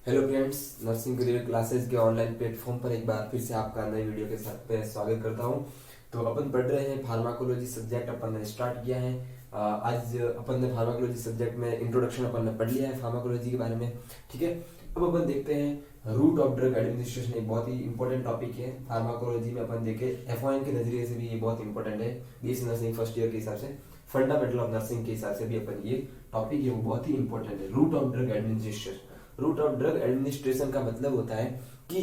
Hello friends, nursing career classes के online platform पर एक बार फिर से आपका नए वीडियो के साथ मैं स्वागत करता हूं। तो अपन पढ़ रहे हैं फार्माकोलॉजी सब्जेक्ट, अपन ने स्टार्ट किया है। आज अपन ने फार्माकोलॉजी सब्जेक्ट में इंट्रोडक्शन अपन ने पढ़ लिया है फार्माकोलॉजी के बारे में। ठीक है, अब अपन देखते हैं रूट ऑफ ड्रग एडमिनिस्ट्रेशन। एक बहुत ही इंपॉर्टेंट टॉपिक है फार्माकोलॉजी में। अपन देखे एफओएन के नजरिए से भी ये बहुत इंपॉर्टेंट है। बीएससी नर्सिंग फर्स्ट ईयर के हिसाब से, फंडामेंटल ऑफ नर्सिंग के हिसाब से भी अपन ये टॉपिक है वो बहुत ही इंपॉर्टेंट है, route of drug administration. Route of drug administration का मतलब होता है कि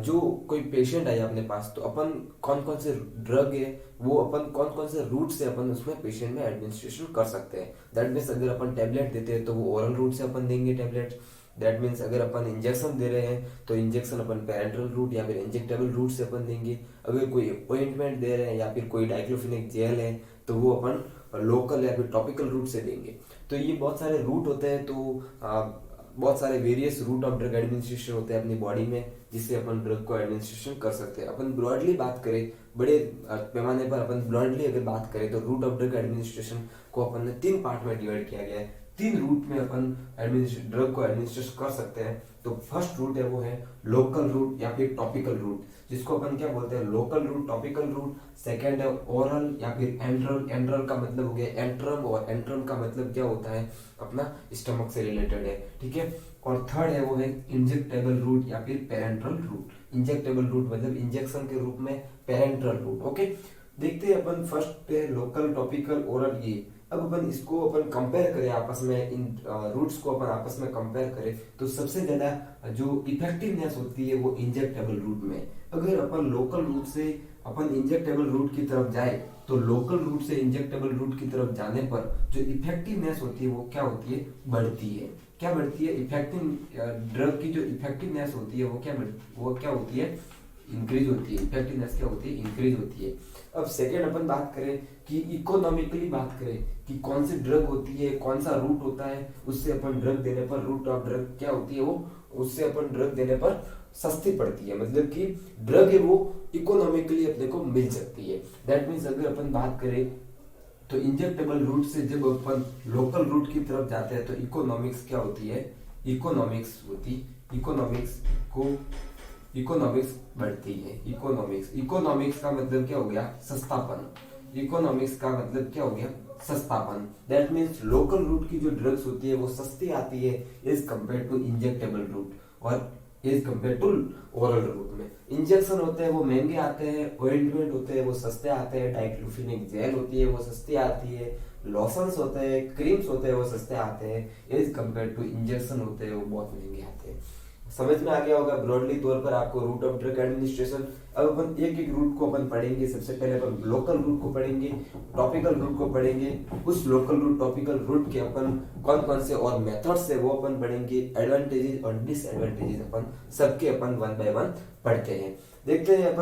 जो कोई पेशेंट आया अपने पास, तो अपन कौन कौन से ड्रग है वो अपन कौन कौन से रूट से अपन उसमें पेशेंट में एडमिनिस्ट्रेशन कर सकते हैं। दैट मीन्स अगर अपन टेबलेट देते हैं तो वो ओरल रूट से अपन देंगे टेबलेट। दैट मीन्स अगर अपन इंजेक्शन दे रहे हैं तो इंजेक्शन अपन पेरेंट्रल रूट या फिर इंजेक्टेबल रूट से अपन देंगे। अगर कोई ऑइंटमेंट दे रहे हैं या फिर कोई डाइक्लोफिनेक जेल है तो वो अपन लोकल या फिर टॉपिकल रूट से देंगे। तो ये बहुत सारे रूट होते हैं। तो बहुत सारे various route of drug administration होते हैं अपनी बॉडी में, जिससे अपन ड्रग को एडमिनिस्ट्रेशन कर सकते हैं। अपन ब्रॉडली बात करें, बड़े पैमाने पर अपन ब्रॉडली अगर बात करें तो रूट ऑफ ड्रग एडमिनिस्ट्रेशन को अपन ने 3 पार्ट में डिवाइड किया गया है। 3 रूट में अपन ड्रग को एडमिनिस्ट्रेट कर सकते हैं। तो फर्स्ट रूट है वो है लोकल रूट या फिर टॉपिकल रूट, जिसको अपन क्या बोलते हैं, local route, topical route. Second है ओरल या फिर एंट्रल। एंट्रल का मतलब हो गया एंट्रम, और एंट्रम का मतलब क्या होता है, अपना स्टमक से रिलेटेड है। ठीक है, और थर्ड है वो है इंजेक्टेबल रूट या फिर पेरेंट्रल रूट। इंजेक्टेबल रूट मतलब इंजेक्शन के रूप में, पेरेंट्रल रूट। ओके, देखते हैं अपन फर्स्ट पे लोकल, टॉपिकल, ओरल। ये अब अपन इसको अपन कंपेयर करें आपस में, इन रूट्स को अपन आपस में कंपेयर करें तो सबसे ज्यादा जो इफेक्टिवनेस होती है वो इंजेक्टेबल रूट में। अगर अपन लोकल रूट से अपन इंजेक्टेबल रूट की तरफ जाए तो लोकल रूट से इंजेक्टेबल रूट की तरफ जाने पर जो इफेक्टिवनेस होती है वो क्या होती है, बढ़ती है। क्या बढ़ती है, इफेक्टिव ड्रग की जो इफेक्टिवनेस होती है वो क्या होती है, इंक्रीज होती है। इफेक्टिवनेस क्या होती है, इंक्रीज होती है। अब सेकेंड अपन बात करें कि इकोनॉमिकली बात करें कि कौन सी ड्रग होती है, कौन सा रूट होता है, उससे अपन ड्रग देने पर, रूट ऑफ ड्रग क्या होती है वो, उससे अपन ड्रग देने पर सस्ती पड़ती है। मतलब कि ड्रग है वो इकोनॉमिकली अपने को मिल सकती है। दैट मीन्स अगर अपन बात करें तो इंजेक्टेबल रूट से जब अपन लोकल रूट की तरफ जाते हैं तो इकोनॉमिक्स क्या होती है, इकोनॉमिक्स बढ़ती है। इकोनॉमिक्स का मतलब क्या हो गया, सस्तापन। इकोनॉमिक्स का मतलब क्या हो गया, सस्तापन। दैट मीन्स लोकल रूट की जो ड्रग्स होती है वो सस्ती आती है as compare to injectable route और as compare to oral route में। इंजेक्शन होते हैं वो महंगे आते हैं, ऑइंटमेंट होते हैं वो सस्ते आते हैं, डाइक्लोफिनेक जेल होती है वो सस्ती आती है, लोशंस होते हैं, क्रीम्स होते हैं वो सस्ते आते हैं एज कम्पेयर टू इंजेक्शन होते हैं वो बहुत महंगे आते हैं। समझ में आ गया होगा ब्रॉडली तौर पर आपको रूट ऑफ ड्रग एडमिनिस्ट्रेशन। अब अपन एक एक रूट को अपन पढ़ेंगे। सबसे पहले अपन लोकल रूट को पढ़ेंगे, टॉपिकल रूट को पढ़ेंगे। उस लोकल रूट, टॉपिकल रूट के अपन कौन कौन से और मेथड्स है वो अपन पढ़ेंगे। एडवांटेजेस और डिसएडवांटेजेस अपन सबके अपन 1 बाय 1 पढ़ते हैं। देखते हैं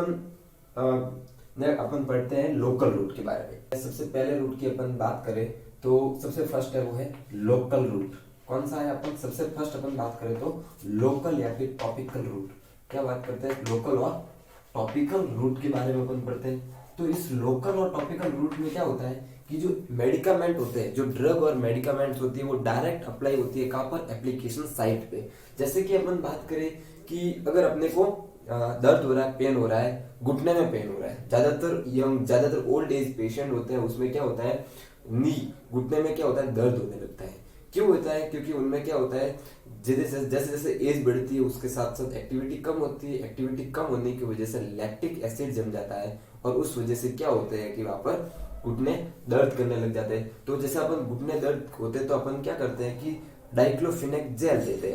अपन पढ़ते हैं लोकल रूट के बारे में। सबसे पहले रूट की अपन बात करें तो सबसे फर्स्ट है वो है लोकल रूट। कौन सा है, अपन सबसे फर्स्ट अपन बात करें तो लोकल या फिर टॉपिकल रूट। क्या बात करते हैं, लोकल और टॉपिकल रूट के बारे में अपन पढ़ते हैं। तो इस लोकल और टॉपिकल रूट में क्या होता है कि जो मेडिकामेंट होते हैं, जो ड्रग और मेडिकामेंट्स होती है वो डायरेक्ट अप्लाई होती है कहाँ पर, एप्लीकेशन साइट पे। जैसे कि अपन बात करें कि अगर अपने को दर्द हो रहा है, पेन हो रहा है, घुटने में पेन हो रहा है, ज्यादातर ओल्ड एज पेशेंट होते हैं, उसमें क्या होता है, नी घुटने में क्या होता है, दर्द होने लगता है। क्यों होता है, क्योंकि उनमें क्या होता है, जैसे जैसे एज बढ़ती है उसके साथ साथ एक्टिविटी कम होती है। एक्टिविटी कम होने की वजह से लैक्टिक एसिड जम जाता है और उस वजह से क्या होता है कि वहां पर घुटने दर्द करने लग जाते हैं। तो जैसे अपन घुटने दर्द होते हैं तो अपन क्या करते हैं कि डाइक्लोफिनेक जेल देते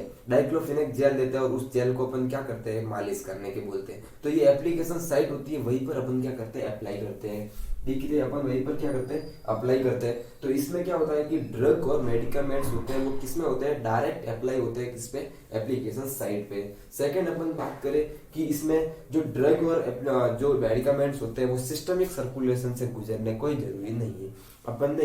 हैं और उस जेल को अपन क्या करते हैं, मालिश करने के बोलते हैं। तो ये एप्लीकेशन साइट होती है, वहीं पर अपन क्या करते हैं, अप्लाई करते हैं। ठीक है, अपन वहीं पर क्या करते हैं, अप्लाई करते हैं। तो इसमें क्या होता है कि ड्रग और मेडिकामेंट्स होते हैं वो किसमें होते हैं, डायरेक्ट अप्लाई होते हैं किस पे, एप्लीकेशन साइट पे। सेकंड अपन बात करें कि इसमें जो ड्रग और जो मेडिकामेंट्स होते हैं वो सिस्टमिक सर्कुलेशन से गुजरने कोई जरूरी नहीं है। अपन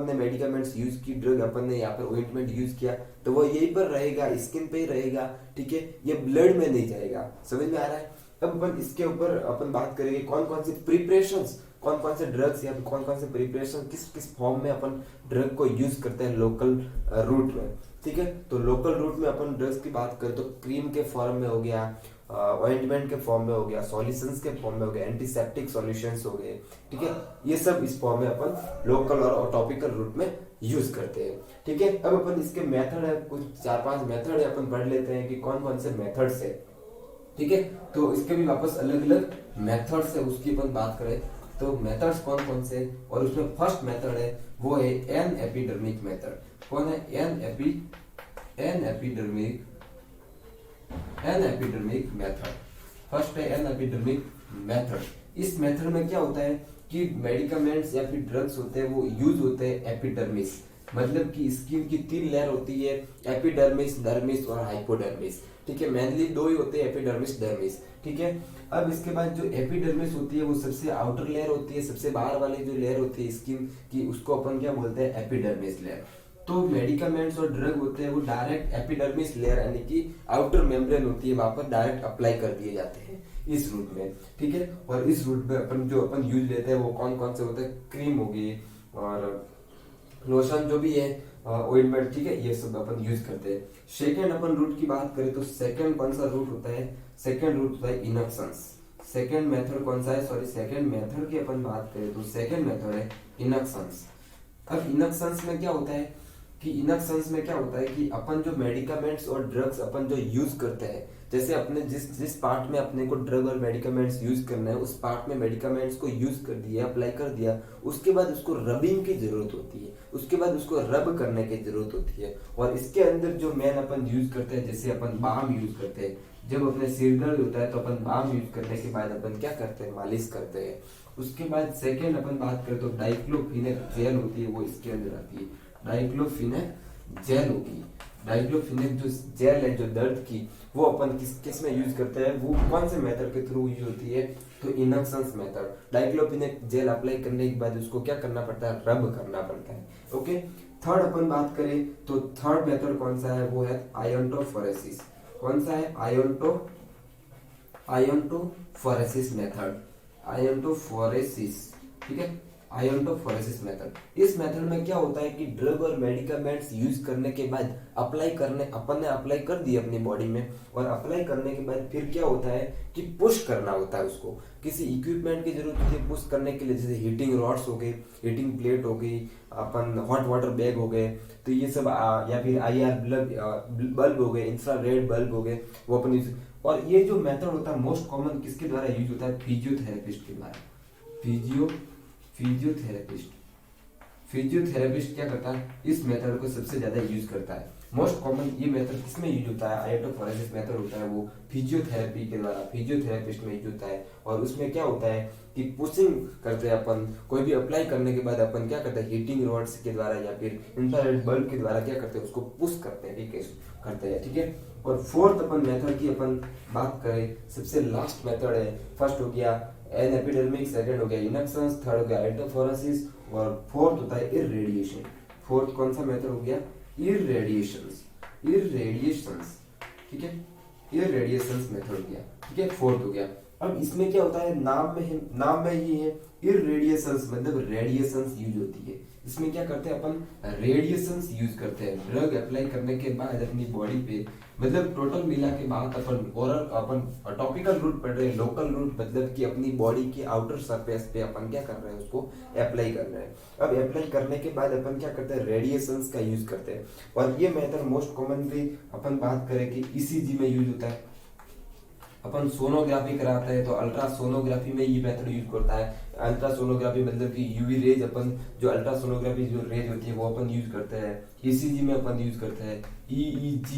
ने मेडिकामेंट्स यूज की, ड्रग अपन ने यहाँ पर ऑइंटमेंट यूज किया तो वो यहीं पर रहेगा, स्किन पे ही रहेगा। ठीक है, ये ब्लड में नहीं जाएगा। समझ में आ रहा है। अब अपन इसके ऊपर अपन बात करेंगे कौन कौन सी प्रिपरेशंस, कौन कौन से ड्रग्स या कौन कौन से प्रिपरेशन किस किस फॉर्म में अपन ड्रग को यूज करते हैं लोकल रूट में। ठीक है। तो लोकल रूट में अपन ड्रग्स की बात करें तो क्रीम के फॉर्म में हो गया, ऑइंटमेंट के फॉर्म में हो गया, सॉल्यूशंस के फॉर्म में हो गया, एंटीसेप्टिक सॉल्यूशंस हो गए, ठीक है। ये सब इस फॉर्म में अपन लोकल और टॉपिकल रूट में यूज करते हैं, ठीक है। अब अपन इसके मेथड है, कुछ 4-5 मेथड है, अपन पढ़ लेते हैं कि कौन कौन से मेथड्स है, ठीक है। तो इसके भी वापस अलग अलग मेथड्स है, उसकी अपन बात करें तो मेथड्स कौन कौन से, और उसमें फर्स्ट मेथड है वो है एन एपिडर्मिक मेथड। कौन है? An epidermic method. फर्स्ट है एन एपिडर्मिक मेथड। इस मेथड में क्या होता है कि मेडिकमेंट्स या फिर ड्रग्स होते हैं वो यूज होते हैं एपिडर्मिस, मतलब कि स्किन की 3 लेयर होती है, एपिडर्मिस, डर्मिस और हाइपोडर्मिस, ठीक है। मेनली 2 ही होते हैं, एपिडर्मिस, डर्मिस, ठीक है। अब इसके बाद जो एपिडर्मिस होती है वो सबसे आउटर लेयर होती है, सबसे बाहर वाली जो लेयर होती है स्किन की, उसको अपन क्या बोलते हैं? Epidermis layer. तो मेडिकमेंट्स और ड्रग होते हैं वो डायरेक्ट एपिडर्मिस लेयर यानी कि आउटर मेम्ब्रेन होती है, वहां पर डायरेक्ट अप्लाई कर दिए जाते हैं इस रूट में, ठीक है। और इस रूट में अपन यूज लेते हैं वो कौन कौन से होते हैं? क्रीम होगी और लोशन जो भी है, ऑइंटमेंट, ठीक है, ये सब अपन यूज करते हैं। सेकेंड अपन रूट की बात करें तो सेकेंड कौन सा रूट होता है? सेकेंड रूट होता है इनक्शंस। सेकेंड मेथड कौन सा है? सेकेंड मेथड की अपन बात करें तो सेकेंड मेथड है इनक्शंस। अब इनक्शंस में क्या होता है कि अपन जो मेडिकमेंट्स और ड्रग्स अपन जो यूज करते हैं, जैसे अपने जिस पार्ट में अपने को ड्रग और मेडिकमेंट्स यूज करना है उस पार्ट में मेडिकमेंट्स को यूज कर दिया, अप्लाई कर दिया, उसके बाद उसको रबिंग की जरूरत होती है, उसके बाद उसको रब करने की जरूरत होती है। और इसके अंदर जो मेन अपन यूज करते हैं, जैसे अपन बाम यूज करते हैं, जब अपने सिर दर्द होता है तो अपन बाम यूज करने के बाद अपन क्या करते हैं? मालिश करते हैं। उसके बाद सेकेंड अपन बात करें तो डाइक्लोफिनेक जेल होती है, वो इसके अंदर आती है, डाइक्लोफिनेक जेल होगी। डाइक्लोफिनेक जो जेल है जो दर्द की, वो अपन किस में यूज करते हैं? वो कौन से मेथड के थ्रू यूज होती है? तो इनक्शंस मेथड। डाइक्लोफिनेक जेल अप्लाई करने के बाद उसको क्या करना पड़ता है? रब करना पड़ता है, ओके। थर्ड अपन बात करें तो थर्ड मेथड कौन सा है? वो है आयोंटोफोरेसिस। कौन सा है? आयोंटोफोरेसिस मेथड। आयोंटोफोरेसिस, ठीक है, आयोंटोफोरेसिस मेथड। इस मेथड में क्या होता है कि ड्रग और मेडिकमेंट्स यूज करने के बाद अपन ने अप्लाई कर दी अपनी बॉडी में, और अप्लाई करने के बाद फिर क्या होता है कि पुश करना होता है उसको। किसी इक्विपमेंट की जरूरत होती है पुश करने के लिए, जैसे हीटिंग रॉड्स हो गई, हीटिंग प्लेट हो गई, अपन हॉट वाटर बैग हो गए, तो ये सब या फिर IR बल्ब हो गए, इंफ्रारेड बल्ब हो गए, वो अपन यूज। और ये जो मेथड होता है मोस्ट कॉमन किसके द्वारा यूज होता है? फिजियोथेरेपिस्ट के द्वारा। फिजियोथेरेपिस्ट क्या करता है? इस मेथड को सबसे ज्यादा यूज करता है। मोस्ट कॉमन ये मेथड किसमें यूज होता है? आयोंटोफोरेसिस मेथड होता है वो फिजियोथेरेपी के द्वारा, फिजियोथेरेपिस्ट में यूज होता है। और उसमें क्या होता है कि पुशिंग करते हैं अपन, कोई भी अप्लाई करने के बाद अपन क्या करते हैं? हीटिंग रॉड्स के द्वारा या फिर इंफ्रारेड बल्ब के द्वारा क्या करते हैं? उसको पुश करते हैं, ठीक है, करते हैं, ठीक है। और फोर्थ अपन मेथड की अपन बात करें, सबसे लास्ट मेथड है, फर्स्ट हो गया एन एपिडर्मिक, सेकंड हो गया इनक्शंस, थर्ड हो गया आयोंटोफोरेसिस, और फोर्थ होता है इररेडिएशन। फोर्थ कौन सा मेथड हो गया? इररेडिएशंस, ठीक है, इररेडिएशंस मेथड हो गया, ठीक है, फोर्थ हो गया। अब इसमें क्या होता है? नाम में ही है इररेडिएशंस, मतलब रेडिएशंस यूज होती है। इसमें क्या करते हैं अपन? रेडिएशंस यूज करते हैं ड्रग अप्लाई करने के बाद अपनी बॉडी पे, मतलब टोटल मिला के बाद अपन टॉपिकल रूट पढ़ रहे हैं, लोकल रूट मतलब कि अपनी बॉडी के आउटर सरफेस पे अपन क्या कर रहे हैं? उसको अप्लाई कर रहे हैं। अब अप्लाई करने के बाद अपन क्या करते हैं? रेडिएशंस का यूज करते हैं। और ये मेथड मोस्ट कॉमनली अपन बात करें कि ECG में यूज होता है। अपन सोनोग्राफी कराते हैं तो अल्ट्रासोनोग्राफी में ये मेथड यूज करता है। अल्ट्रासोनोग्राफी मतलब कि यूवी रेज, अपन जो अल्ट्रासोनोग्राफी जो रेज होती है वो अपन यूज करते हैं। ECG में अपन यूज करते हैं, EEG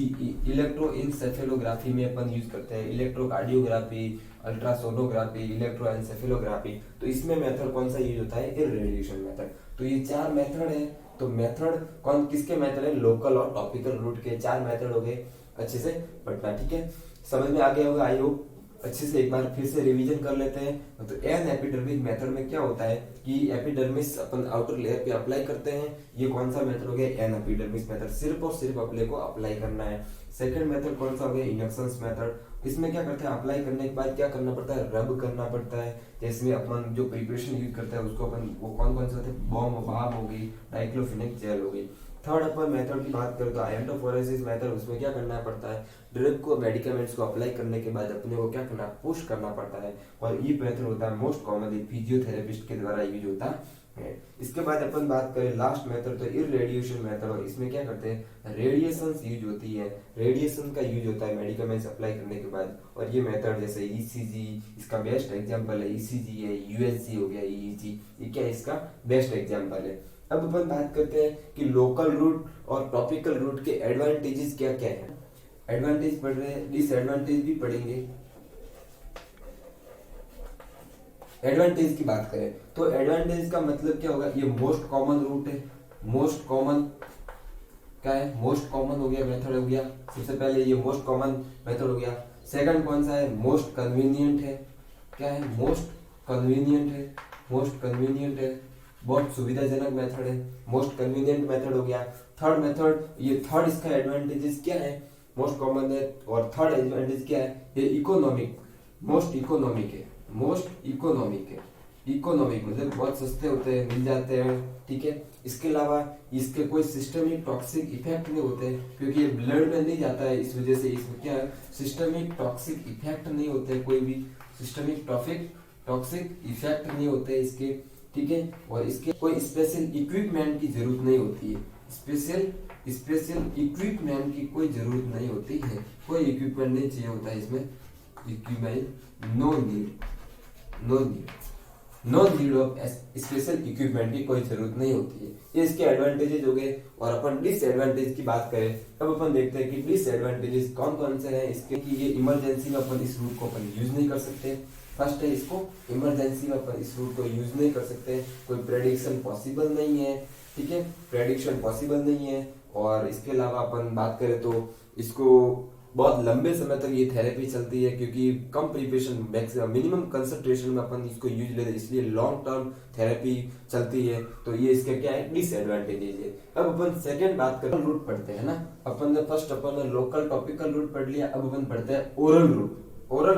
इलेक्ट्रोइंसेफेलोग्राफी में अपन यूज करते हैं, इलेक्ट्रोकार्डियोग्राफी, अल्ट्रासोनोग्राफी, इलेक्ट्रोएंसेफेलोग्राफी। तो इसमें मेथड कौन सा यूज होता है? इररेडिएशन मेथड। तो ये 4 मेथड है। तो मेथड कौन किसके मेथड है? लोकल और टॉपिकल रूट के 4 मेथड हो गए। अच्छे से पढ़ना, ठीक है, समझ में आ गया होगा आई होप। अच्छे से एक बार फिर से रिवीजन कर लेते हैं। तो एन एपिडर्मिक मेथड में क्या होता है कि एपिडर्मिस अपन आउटर लेयर पे अप्लाई करते हैं। ये कौन सा मेथड हो गया? An epidermis method. सिर्फ और सिर्फ अपने को अप्लाई करना है। सेकंड मेथड कौन सा हो गया? इनक्शंस मेथड। इसमें क्या करते हैं? अप्लाई करने के बाद क्या करना पड़ता है? रब करना पड़ता है। जैसे अपन जो प्रिपरेशन यूज करते हैं उसको अपन वो कौन कौन से होते हैं? बाम हो गई, डाइक्लोफिनेक जेल हो गई। थर्ड अपन मेथड की बात करें तो आयंटोफोरेसिस मेथड, उसमें क्या करना पड़ता है, ड्रग को मेडिकामेंट्स को अप्लाई करने के बाद अपने को क्या करना, पुश करना पड़ता है, और ये मेथड होता है मोस्ट कॉमनली फिजियोथेरेपिस्ट के द्वारा यूज होता है। इसके बाद अपन बात करें लास्ट मेथड तो इरेडिएशन मेथड, और इसमें क्या करते हैं, रेडिएशन यूज होती है, रेडिएशन का यूज होता है मेडिकामेंट्स अप्लाई करने के बाद। और ये मेथड जैसे ईसीजी, इसका बेस्ट एग्जांपल है, ईसीजी है, यूएसजी हो गया, ईईजी, ये क्या है, इसका बेस्ट एग्जांपल है। अब अपन बात करते हैं कि लोकल रूट और टॉपिकल रूट के एडवांटेजेस क्या क्या है। एडवांटेज पढ़ रहे हैं, डिसएडवांटेज भी पढ़ेंगे। एडवांटेज की बात करें तो एडवांटेज का मतलब क्या होगा, ये मोस्ट कॉमन रूट है, मोस्ट कॉमन क्या है, मोस्ट कॉमन हो गया, मेथड हो गया, सबसे पहले ये मोस्ट कॉमन मेथड हो गया। सेकंड कौन सा है, मोस्ट कन्वीनियंट है, क्या है, मोस्ट कन्वीनियंट है, मोस्ट कन्वीनियंट है, बहुत सुविधाजनक मेथड है, मोस्ट कन्वीनियंट मेथड हो गया। थर्ड मेथड, ये थर्ड इसका एडवांटेजेस क्या है, मोस्ट कॉमन है, और थर्ड एडवांटेज क्या है, ये इकोनॉमिक, मोस्ट इकोनॉमिक है, मोस्ट इकोनॉमिक है, इकोनॉमिक मतलब बहुत सस्ते होते हैं, मिल जाते हैं, ठीक है। इसके अलावा इसके कोई सिस्टमिक टॉक्सिक इफेक्ट नहीं होते क्योंकि ये ब्लड में नहीं जाता है, इस वजह से इसमें क्या है, सिस्टमिक टॉक्सिक इफेक्ट नहीं होते, कोई भी सिस्टमिक टॉक्सिक इफेक्ट नहीं होते इसके, ठीक है। और इसके कोई स्पेशल इक्विपमेंट की जरूरत नहीं होती है, स्पेशल इक्विपमेंट की कोई जरूरत नहीं होती है, कोई इक्विपमेंट नहीं चाहिए होता है इसमें, equipment no need of special equipment की कोई जरूरत नहीं होती है। ये इसके एडवांटेजेस हो गए। और अपन डिसएडवांटेज की बात करें, अब अपन देखते हैं कि डिसएडवांटेजेस कौन कौन से हैं इसके, कि ये इमरजेंसी में अपन इस रूट को अपन यूज नहीं कर सकते। फर्स्ट है, इसको इमरजेंसी में अपन इस रूट को यूज नहीं कर सकते, कोई प्रेडिक्शन पॉसिबल नहीं है, ठीक है, प्रेडिक्शन पॉसिबल नहीं है। और इसके अलावा अपन बात करें तो इसको बहुत लंबे समय तक ये थेरेपी चलती है क्योंकि कम प्रिपरेशन, मैक्सिमम मिनिमम कंसंट्रेशन में अपन इसको यूज लेते हैं, इसलिए लॉन्ग टर्म थेरेपी चलती है। तो ये इसका क्या है, डिसएडवांटेजेस है। अब अपन सेकंड बात करें, रूट पढ़ते हैं ना, अपन ने फर्स्ट अपन ने लोकल टॉपिकल रूट पढ़ लिया, अब अपन पढ़ते हैं ओरल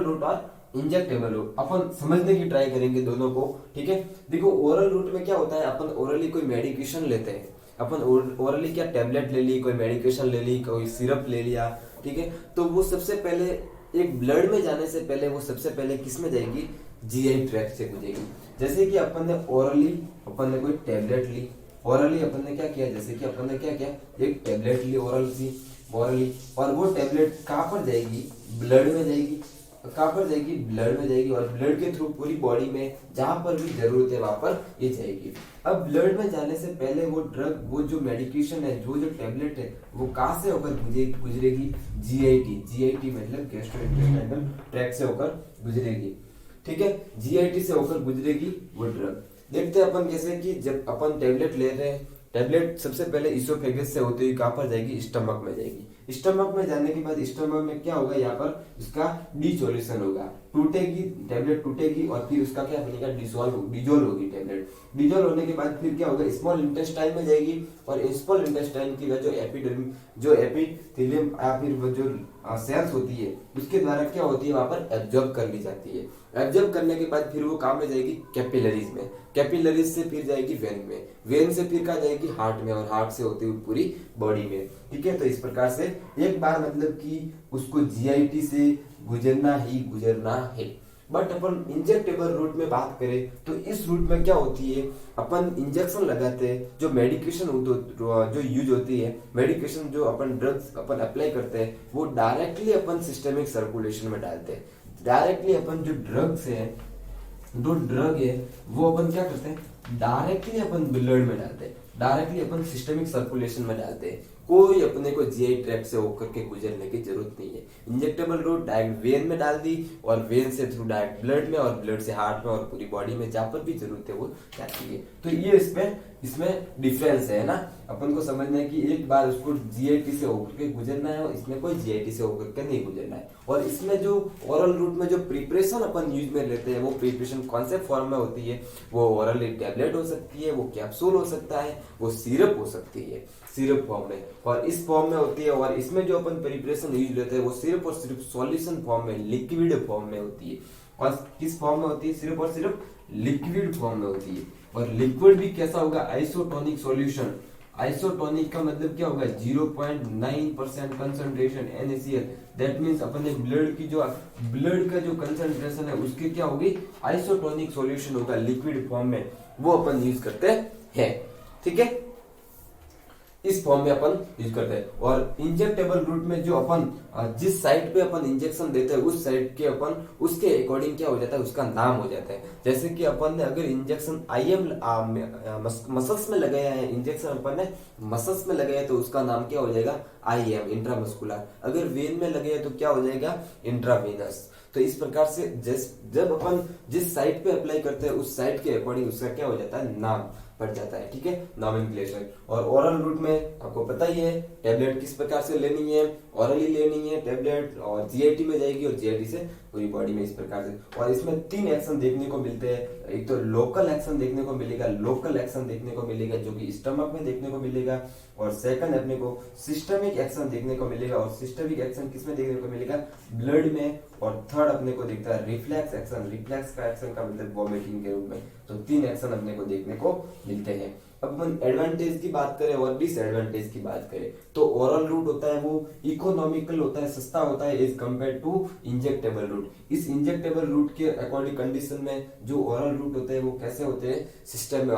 रूट और इंजेक्टेबल रूट। अपन समझने की ट्राई करेंगे दोनों को, ठीक है। देखो ओरल रूट में क्या होता है, अपन ओरली कोई मेडिकेशन लेते हैं, अपन ओरली क्या टैबलेट ले ली, कोई मेडिकेशन ले ली, कोई सिरप ले लिया, ठीक है। तो वो सबसे पहले एक ब्लड में जाने से पहले वो सबसे पहले किस में जाएगी, जीआई ट्रैक्ट से गुजरेगी। जैसे कि अपन ने ओरली अपन ने कोई टैबलेट ली, ओरली अपन ने क्या किया, जैसे कि अपन ने क्या किया, एक टैबलेट ली ओरली, और वो टैबलेट कहाँ पर जाएगी, ब्लड में जाएगी, कहाँ पर जाएगी, ब्लड में जाएगी, और ब्लड के थ्रू पूरी बॉडी में जहां पर भी जरूरत है वहां पर ये जाएगी। अब ब्लड में जाने से पहले वो ड्रग, वो जो मेडिकेशन है, जो टैबलेट है, वो कहाँ से होकर गुजरेगी, जीआईटी मतलब गैस्ट्रोइंटेस्टाइनल ट्रैक्ट से होकर गुजरेगी, ठीक है, जीआईटी से होकर गुजरेगी वो ड्रग। देखते हैं अपन कैसे कि जब अपन टैबलेट ले रहे हैं, टैबलेट सबसे पहले इसोफेगस से होती हुई कहां पर जाएगी, स्टमक में जाएगी। स्टमक में जाने के बाद स्टमक में क्या होगा, यहाँ पर इसका डिसोल्यूशन होगा, टूटेगी, टैबलेट टूटेगी और फिर उसका क्या बनेगा, डिजोल्व होगी टैबलेट। डिजोल्व होने के बाद फिर क्या होगा, स्मॉल इंटेस्टाइन में जाएगी, और स्मॉल इंटेस्टाइन की जो एपिथेलियम या फिर वो जो सेल्स होती है उसके द्वारा क्या होती है, वहां पर एब्जॉर्ब कर ली जाती है। एब्जॉर्ब करने के बाद फिर वो कहाँ में जाएगी, कैपिलरीज में, कैपिलरीज से फिर जाएगी वेन में, वेन से फिर कहाँ जाएगी, हार्ट में, और हार्ट से होती हुई पूरी बॉडी में, ठीक है। तो इस प्रकार से एक बार मतलब कि उसको जीआईटी से गुजरना ही गुजरना है। बट अपन इंजेक्टेबल रूट में बात करें तो इस रूट में क्या होती है, अपन इंजेक्शन लगाते हैं, जो मेडिकेशन जो यूज होती है, मेडिकेशन जो अपन ड्रग्स अपन अप्लाई करते हैं, वो डायरेक्टली अपन सिस्टमिक सर्कुलेशन में डालते हैं। डायरेक्टली अपन जो ड्रग्स है, जो ड्रग है वो अपन क्या करते हैं, डायरेक्टली अपन ब्लड में डालते हैं, डायरेक्टली अपन सिस्टमिक सर्कुलेशन में डालते हैं, कोई अपने को जीआई ट्रैक्ट से होकर के गुजरने की जरूरत नहीं है। इंजेक्टेबल रूट डायरेक्ट वेन में डाल दी, और वेन से थ्रू डायरेक्ट ब्लड में, और ब्लड से हार्ट में, और पूरी बॉडी में जहां पर भी जरूरत है वो जाती है। तो ये इसमें डिफरेंस है ना, अपन को समझना है कि एक बार उसको जीआईटी से होकर के गुजरना है, और इसमें कोई जीआईटी से होकर के नहीं गुजरना है। और इसमें जो ओरल रूट में जो प्रिपरेशन अपन यूज में लेते हैं, वो प्रिपरेशन कौन से फॉर्म में होती है, वो ओरल टैबलेट हो सकती है, वो कैप्सूल हो सकता है, वो सिरप हो सकती है, सिरप फॉर्म में, और इस फॉर्म में होती है। और इसमें जो अपन प्रिपरेशन यूज लेते हैं वो सिर्फ और सिर्फ सॉल्यूशन फॉर्म में, लिक्विड फॉर्म में होती है। और किस फॉर्म में होती है, सिर्फ और सिर्फ लिक्विड फॉर्म में होती है। और लिक्विड भी कैसा होगा, आइसोटोनिक सॉल्यूशन, आइसोटोनिक का मतलब क्या होगा, 0.9% कंसंट्रेशन NaCl। दैट मीन्स अपने ब्लड का जो कंसंट्रेशन है उसके क्या होगी, आइसोटोनिक सॉल्यूशन होगा लिक्विड फॉर्म में, वो अपन यूज करते हैं। ठीक है, इस फॉर्म में अपन यूज करते हैं। और इंजेक्टेबल रूट में जो अपन जिस साइट पे अपन इंजेक्शन देते हैं उस साइट के अपन उसके अकॉर्डिंग क्या हो जाता है, उसका नाम हो जाता है। जैसे कि अपन ने अगर इंजेक्शन IM मसल्स में लगाया है, इंजेक्शन अपन ने मसल्स में लगाया है तो उसका नाम क्या हो जाएगा, IM इंट्रामस्कुलर। अगर वेन में लगे तो क्या हो जाएगा, इंट्रावेनस। तो इस प्रकार से जब अपन जिस साइट पे अप्लाई करते हैं उस साइट के अकॉर्डिंग उसका क्या हो जाता है, नाम पड़ जाता है। ठीक है, नॉमेनक्लेचर। और ओरल रूट में आपको पता ही है टेबलेट किस प्रकार से लेनी है, ओरली लेनी है टेबलेट, और GIT में जाएगी और GIT से पूरी बॉडी में इस प्रकार से। और इसमें 3 एक्शन देखने को मिलते हैं। एक तो लोकल एक्शन देखने को मिलेगा, जो कि स्टमक में देखने को मिलेगा। और सेकंड अपने को सिस्टमिक एक्शन देखने को मिलेगा, और सिस्टमिक एक्शन किसमें देखने को मिलेगा, ब्लड में। और थर्ड अपने को दिखता है रिफ्लेक्स एक्शन। रिफ्लेक्स का एक्शन का मतलब वॉमिटिंग के रूप में। तो 3 एक्शन अपने को देखने को मिलते हैं। अब अपन एडवांटेज की बात करें और डिसएडवांटेज की बात करें तो ओरल रूट होता है वो इकोनॉमिकल होता है, सस्ता होता है as compare to injectable route. इस इंजेक्टेबल रूट के अकॉर्डिंग कंडीशन में जो ओरल रूट होते हैं वो कैसे होते हैं, सिस्टम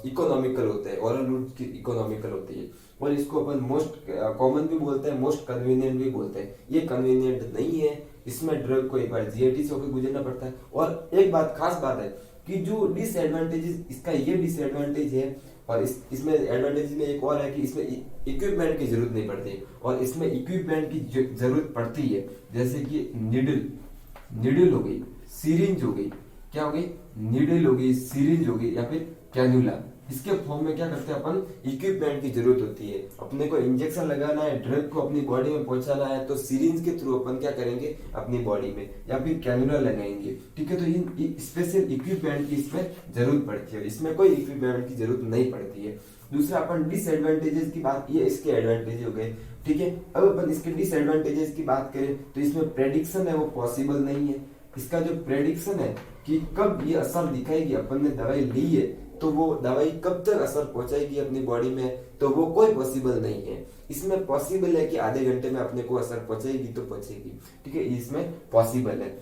इकोनॉमिकल होते हैं। ओरल रूट की इकोनॉमिकल होती है और इसको अपन मोस्ट कॉमन भी बोलते हैं, मोस्ट कन्वीनियंट भी बोलते हैं। ये कन्वीनियंट नहीं है, इसमें ड्रग को एक बार GIT से होकर गुजरना पड़ता है। और एक बात खास बात है कि जो डिसएडवांटेजेस, इसका ये डिसएडवांटेज है, और इसमें एडवांटेज में एक और है कि इसमें इक्विपमेंट की जरूरत नहीं पड़ती, और इसमें इक्विपमेंट की जरूरत पड़ती है। जैसे कि निडल हो गई, सिरिंज हो गई, क्या हो गई, निडल हो गई, सिरिंज हो गई, या फिर कैन्युला। इसके फॉर्म में क्या करते हैं अपन, इक्विपमेंट की जरूरत होती है। अपने को इंजेक्शन लगाना है, ड्रग को अपनी बॉडी में पहुंचाना है तो सिरिंज के थ्रू अपन क्या करेंगे, अपनी बॉडी में, या फिर कैन्युला लगाएंगे। ठीक है, तो इन स्पेशल इक्विपमेंट की इसमें जरूरत पड़ती है, इसमें कोई इक्विपमेंट की जरूरत नहीं पड़ती है। दूसरा अपन डिसएडवांटेजेस की बात, ये इसके एडवांटेज हो गए। ठीक है, अब अपन इसके डिसएडवांटेजेस की बात करें तो इसमें प्रेडिक्शन है वो पॉसिबल नहीं है। इसका जो प्रेडिक्शन है कि कब ये असर दिखाएगी, अपन ने दवाई ली है तो वो दवाई कब तक असर पहुंचाएगी अपनी बॉडी में, तो वो कोई पॉसिबल नहीं है। इसमें पॉसिबल है कि आधे घंटे में अपने को असर पहुंचाएगी तो पहुंचेगी। ठीक है, इसमें पॉसिबल है।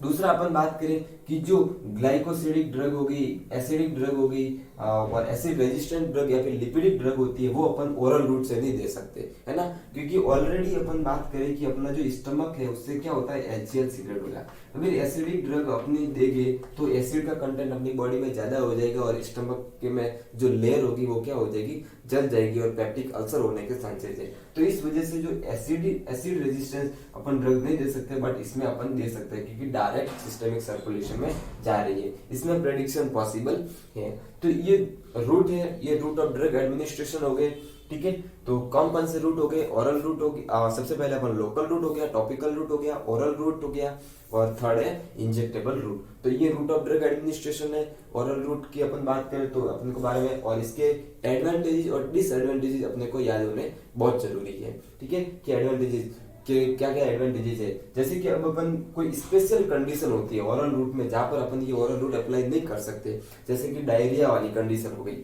दूसरा अपन बात करें कि जो ग्लाइकोसिडिक ड्रग होगी, एसिडिक ड्रग होगी और एसिड रेजिस्टेंट ड्रग या फिर लिपिडिक ड्रग होती है वो अपन ओरल रूट से नहीं दे सकते, है ना, क्योंकि ऑलरेडी अपन बात करें कि अपना जो स्टमक है उससे क्या होता है, HCl सीक्रेट होगा। अगर एसिडिक ड्रग अपनी देंगे तो एसिड का कंटेंट अपनी बॉडी में ज्यादा हो जाएगा और स्टमक के में जो लेयर होगी वो क्या हो जाएगी, जल जाएगी और पेप्टिक अल्सर होने के चांसेस है। तो इस वजह से जो एसिड रेजिस्टेंस अपन ड्रग नहीं दे सकते, बट इसमें अपन दे सकते हैं क्योंकि डायरेक्ट सिस्टमिक सर्कुलेशन में जा रही है, इसमें प्रेडिक्शन पॉसिबल है। तो ये रूट है, ये रूट ऑफ ड्रग एडमिनिस्ट्रेशन हो गए। ठीक है, तो कौन कौन से रूट हो गए, ओरल रूट हो गया, सबसे पहले अपन लोकल रूट हो गया, टॉपिकल रूट हो गया, ओरल रूट हो गया, और थर्ड है इंजेक्टेबल रूट। तो ये रूट ऑफ ड्रग एडमिनिस्ट्रेशन है। ओरल रूट की अपन बात करें तो अपने को बारे में और इसके एडवांटेजेस और डिसएडवांटेजेस अपने को याद होने बहुत जरूरी है। ठीक है, कि एडवांटेजेस के क्या क्या एडवांटेजेस है, जैसे कि अब अपन कोई स्पेशल कंडीशन होती है ओरल रूट में जहां पर अपन ये ओरल रूट अप्लाई नहीं कर सकते, जैसे कि डायरिया वाली कंडीशन हो गई।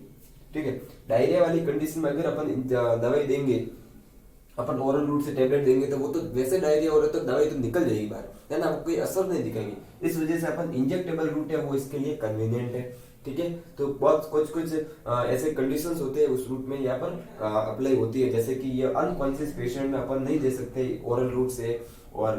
ठीक है, डायरिया वाली कंडीशन में अगर अपन दवाई देंगे, अपन ओरल रूट से टेबलेट देंगे तो वो तो वैसे डायरिया हो रहा है तो दवाई तो निकल जाएगी बाहर, है ना, कोई असर नहीं दिखाएगी। इस वजह से अपन इंजेक्टेबल रूट है वो इसके लिए कन्वीनियंट है। ठीक है, तो बहुत कुछ ऐसे कंडीशंस होते हैं उस रूट में यहाँ पर अप्लाई होती है, जैसे कि ये अनकॉन्शियस पेशेंट में अपन नहीं दे सकते ओरल रूट से, और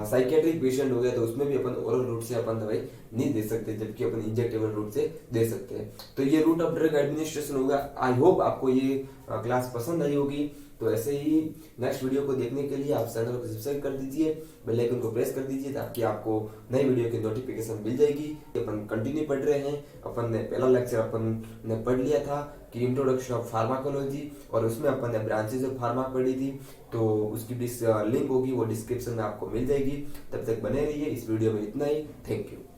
साइकेट्रिक पेशेंट हो गया तो उसमें भी अपन ओरल रूट से अपन दवाई नहीं दे सकते, जबकि अपन इंजेक्टेबल रूट से दे सकते हैं। तो ये रूट ऑफ ड्रग एडमिनिस्ट्रेशन होगा। आई होप आपको ये क्लास पसंद आई होगी। तो ऐसे ही नेक्स्ट वीडियो को देखने के लिए आप चैनल को सब्सक्राइब कर दीजिए, बेल आइकन को प्रेस कर दीजिए ताकि आपको नई वीडियो की नोटिफिकेशन मिल जाएगी। अपन कंटिन्यू पढ़ रहे हैं, अपन ने पहला लेक्चर अपन ने पढ़ लिया था कि इंट्रोडक्शन ऑफ फार्माकोलॉजी, और उसमें अपन ने ब्रांचेस ऑफ फार्मा पढ़ी थी। तो उसकी लिंक होगी वो डिस्क्रिप्शन में आपको मिल जाएगी। तब तक बने रहिए। इस वीडियो में इतना ही। Thank you.